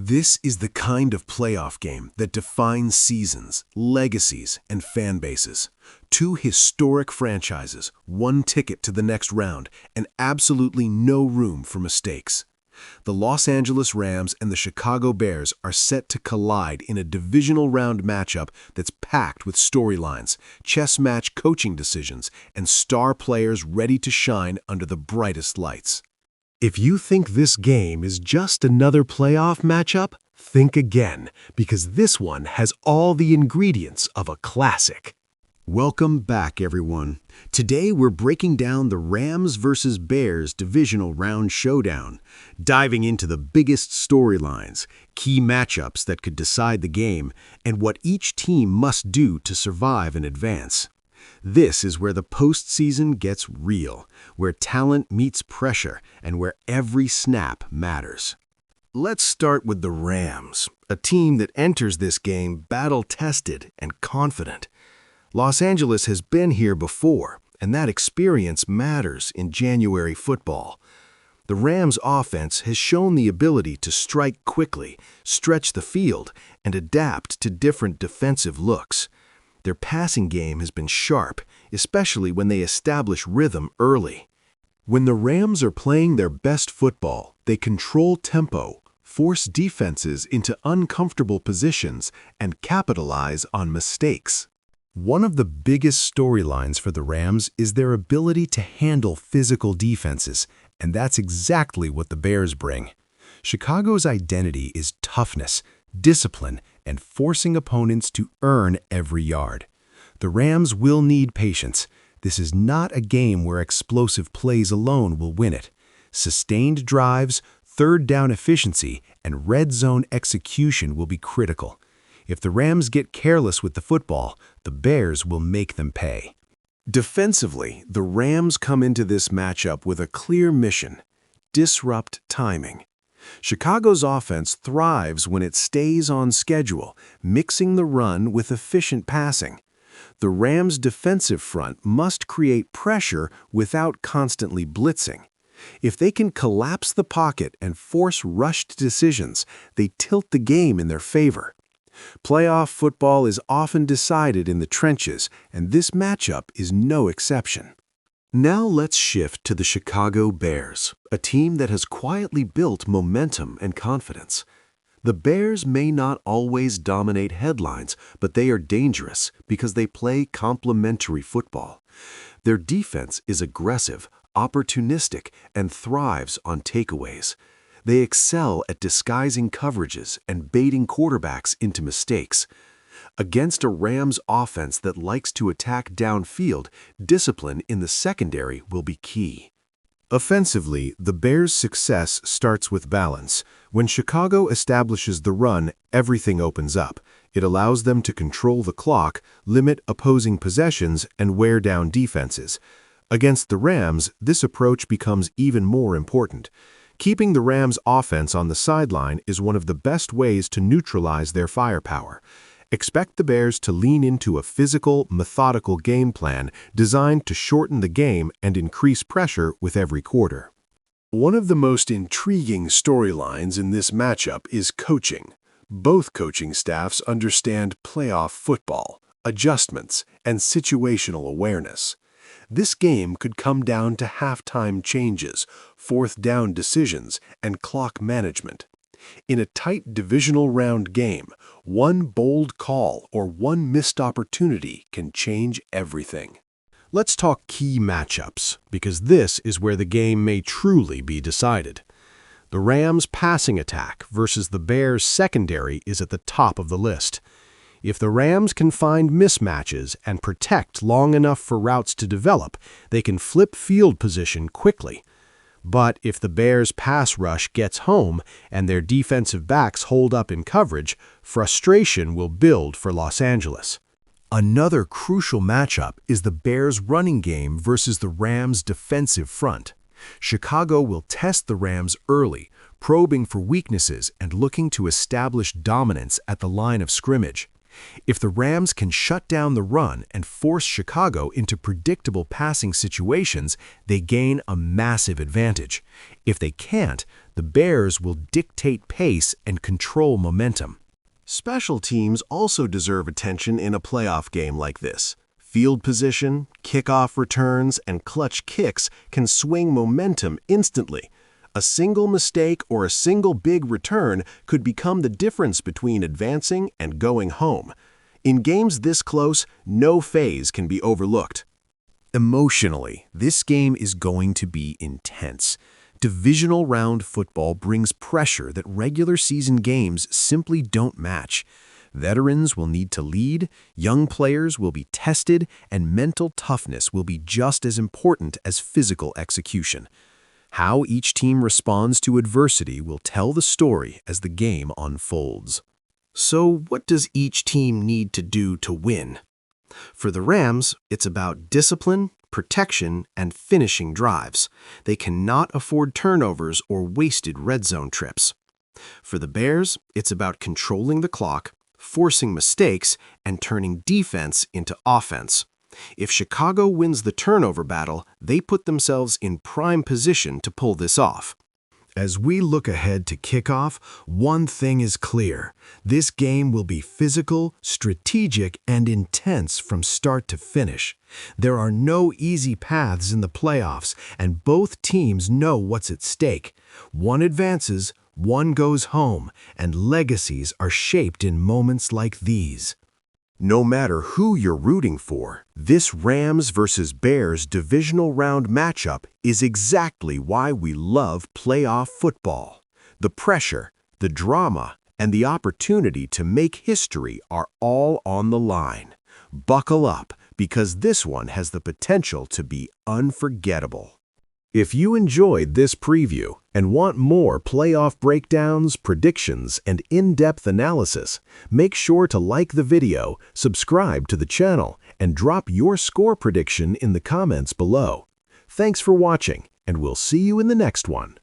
This is the kind of playoff game that defines seasons, legacies, and fan bases. Two historic franchises, one ticket to the next round, and absolutely no room for mistakes. The Los Angeles Rams and the Chicago Bears are set to collide in a divisional round matchup that's packed with storylines, chess match coaching decisions, and star players ready to shine under the brightest lights. If you think this game is just another playoff matchup, think again, because this one has all the ingredients of a classic. Welcome back, everyone. Today we're breaking down the Rams versus Bears Divisional Round showdown, diving into the biggest storylines, key matchups that could decide the game, and what each team must do to survive and advance. This is where the postseason gets real, where talent meets pressure, and where every snap matters. Let's start with the Rams, a team that enters this game battle-tested and confident. Los Angeles has been here before, and that experience matters in January football. The Rams' offense has shown the ability to strike quickly, stretch the field, and adapt to different defensive looks. Their passing game has been sharp, especially when they establish rhythm early. When the Rams are playing their best football, they control tempo, force defenses into uncomfortable positions, and capitalize on mistakes. One of the biggest storylines for the Rams is their ability to handle physical defenses, and that's exactly what the Bears bring. Chicago's identity is toughness, discipline, and forcing opponents to earn every yard. The Rams will need patience. This is not a game where explosive plays alone will win it. Sustained drives, third down efficiency, and red zone execution will be critical. If the Rams get careless with the football, the Bears will make them pay. Defensively, the Rams come into this matchup with a clear mission: disrupt timing. Chicago's offense thrives when it stays on schedule, mixing the run with efficient passing. The Rams' defensive front must create pressure without constantly blitzing. If they can collapse the pocket and force rushed decisions, they tilt the game in their favor. Playoff football is often decided in the trenches, and this matchup is no exception. Now let's shift to the Chicago Bears, a team that has quietly built momentum and confidence. The Bears may not always dominate headlines, but they are dangerous because they play complementary football. Their defense is aggressive, opportunistic, and thrives on takeaways. They excel at disguising coverages and baiting quarterbacks into mistakes. Against a Rams offense that likes to attack downfield, discipline in the secondary will be key. Offensively, the Bears' success starts with balance. When Chicago establishes the run, everything opens up. It allows them to control the clock, limit opposing possessions, and wear down defenses. Against the Rams, this approach becomes even more important. Keeping the Rams' offense on the sideline is one of the best ways to neutralize their firepower. Expect the Bears to lean into a physical, methodical game plan designed to shorten the game and increase pressure with every quarter. One of the most intriguing storylines in this matchup is coaching. Both coaching staffs understand playoff football, adjustments, and situational awareness. This game could come down to halftime changes, fourth down decisions, and clock management. In a tight divisional round game, one bold call or one missed opportunity can change everything. Let's talk key matchups, because this is where the game may truly be decided. The Rams' passing attack versus the Bears' secondary is at the top of the list. If the Rams can find mismatches and protect long enough for routes to develop, they can flip field position quickly. But if the Bears' pass rush gets home and their defensive backs hold up in coverage, frustration will build for Los Angeles. Another crucial matchup is the Bears' running game versus the Rams' defensive front. Chicago will test the Rams early, probing for weaknesses and looking to establish dominance at the line of scrimmage. If the Rams can shut down the run and force Chicago into predictable passing situations, they gain a massive advantage. If they can't, the Bears will dictate pace and control momentum. Special teams also deserve attention in a playoff game like this. Field position, kickoff returns, and clutch kicks can swing momentum instantly. A single mistake or a single big return could become the difference between advancing and going home. In games this close, no phase can be overlooked. Emotionally, this game is going to be intense. Divisional round football brings pressure that regular season games simply don't match. Veterans will need to lead, young players will be tested, and mental toughness will be just as important as physical execution. How each team responds to adversity will tell the story as the game unfolds. So, what does each team need to do to win? For the Rams, it's about discipline, protection, and finishing drives. They cannot afford turnovers or wasted red zone trips. For the Bears, it's about controlling the clock, forcing mistakes, and turning defense into offense. If Chicago wins the turnover battle, they put themselves in prime position to pull this off. As we look ahead to kickoff, one thing is clear. This game will be physical, strategic, and intense from start to finish. There are no easy paths in the playoffs, and both teams know what's at stake. One advances, one goes home, and legacies are shaped in moments like these. No matter who you're rooting for, this Rams versus Bears divisional round matchup is exactly why we love playoff football. The pressure, the drama, and the opportunity to make history are all on the line. Buckle up, because this one has the potential to be unforgettable. If you enjoyed this preview and want more playoff breakdowns, predictions, and in-depth analysis, make sure to like the video, subscribe to the channel, and drop your score prediction in the comments below. Thanks for watching, and we'll see you in the next one.